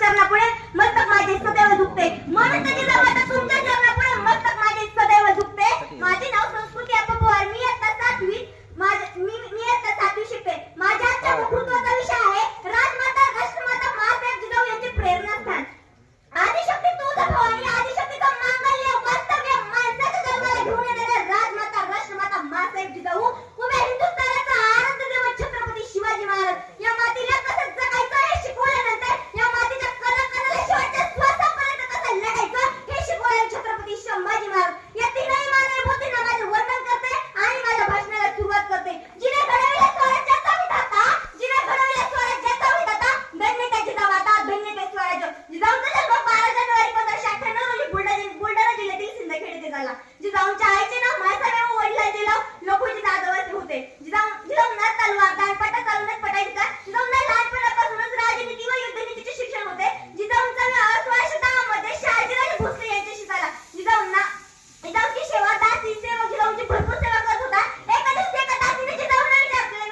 चरणापुढे मस्तक माझे सदैव झुकते. म्हणून तर जिजामाता तुमच्या चरणापुढे मस्तक माझे सदैव झुकते. माझे नाव संस्कृती अप्पा पवार. मी आता 7वी मी आता 7वी शिकते. माझ्या आजच्या वक्तृत्वाचा विषय आहे राजमाता राष्ट्रमाता माँसाहेब जिजाऊ यांचे प्रेरणास्थान. आदिशक्ती तुळजा भवानी, आदिशक्तीचा मांगल्य वास्तव्य माणसाच्या जन्माला घेऊन येणाऱ्या राजमाता राष्ट्रमाता माँसाहेब जिजाऊ उभ्या हिंदुस्थानाचा आनंद देव छत्रपती शिवाजी महाराज या मातीला कसं जगायचं हे शिकवल्यानंतर या मातीच्या कणाकणाला शेवटच्या श्वासापर्यंत कसं लढायचं हे शिकवले छत्रपती संभाजी महाराज. या तीनही मानवभूतींना माझे वंदन करते आणि माझ्या भाषणाला सुरुवात करते. जिने घडविले स्वराज्याचा विधाता, जिने घडविले स्वराज्याचा विधाता, धन्य त्या जिजामाता, धन्य ते स्वराज्य. जिजाऊंचा जन्म 12 जानेवारी 1598 रोजी बुलढाणा जिल्ह्यातील सिंदखेड येथे झाला. जिजाऊंच्या आईचे नाव माँसाहेब व वडिलांचे नाव लखुजी जाधव होते. जिजाऊंना तलवार दांडपट्टा चालवण्यात पटायचा. जिजाऊंना लहानपणापासूनच राजनीती व युद्धनीतीचे शिक्षण होते. जिजाऊंचा विवाह 1600 मध्ये शहाजीराजे भोसले यांच्याशी झाला. जिजाऊंची सेवा दासी सेवक जिजाऊंची भरपूर सेवा करत होता. एका दिवशी एका दासीने जिजाऊंना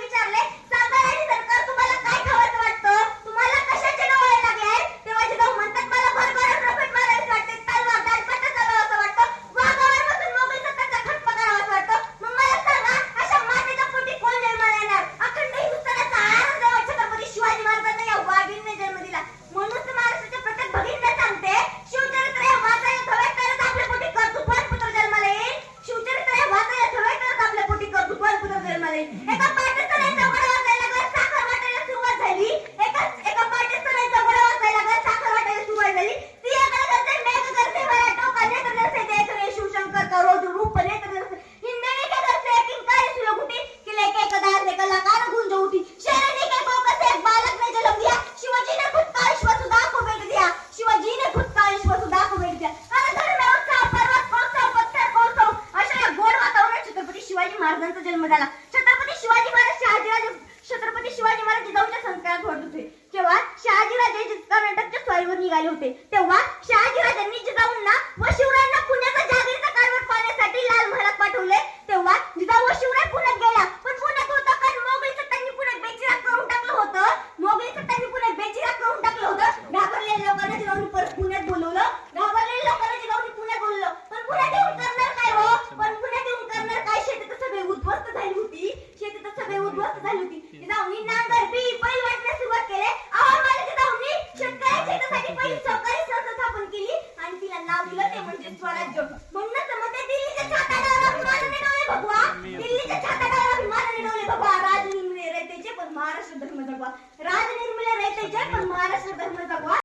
विचारले, सांगा राणी सरकार, तुम्हाला काय खावंसं वाटतं? तुम्हाला कशाचे डोळे लागले आहेत? तेव्हा जिजाऊ म्हणतात, मला भरभरून रफेट मारायचं वाटते, तलवार दांडपट्टा चालवावं वाटतं, वाघावर बसून मोगल सत्ताचा खटपा करावासा वाटतं. मग मला सांगा, अशा मातेच्या पोटी कोण जन्माला येणार? अखंड हिंदुस्थानाचा आनंद देव छत्रपती शिवाजी महाराजांना या वाघीणीने जन्म दिला. म्हणूनच महाराष्ट्राच्या प्रत्येक भगिनींना सांगते, शिवचरित्र हे वाचायला हवे तरच आपल्या पोटी कर्तृत्ववान पुत्र जन्माला येईल. शिवचरित्र हे वाचायला हवे तरच आपल्या पोटी कर्तृत्ववान पुत्र जन्माला येईल. एका पाकिस्तानाचा घोडा वाजायला लागला, साखर वाटायला सुरुवात झाली. एका पाकिस्तानाचा घोडा वाजायला लागला, साखर वाटायला सुरुवात झाली. सिंहाकडे करते, मेघ करते, मला टोका नेत्र नसते, देख रे शिवशंकर का रोज रूप नेत्र नसते. हिंदनी के करते, किंकारी सुलगुटी, किले के कदार से कलाकार गुंज उठी. शेरनी के कोक से एक बालक ने जन्म दिया. शिवाजी ने खुद का अश्वसुधा को भेंट दिया. शिवाजी ने खुद का अश्वसुधा को भेंट दिया. अशा या गोड वातावरणात छत्रपती शिवाजी महाराजांचा जन्म झाला. छत्रपती शिवाजी महाराज जिजाऊंच्या संस्कारात वाढत होते. जेव्हा शहाजीराजे कर्नाटकच्या स्वारीवर निघाले होते तेव्हा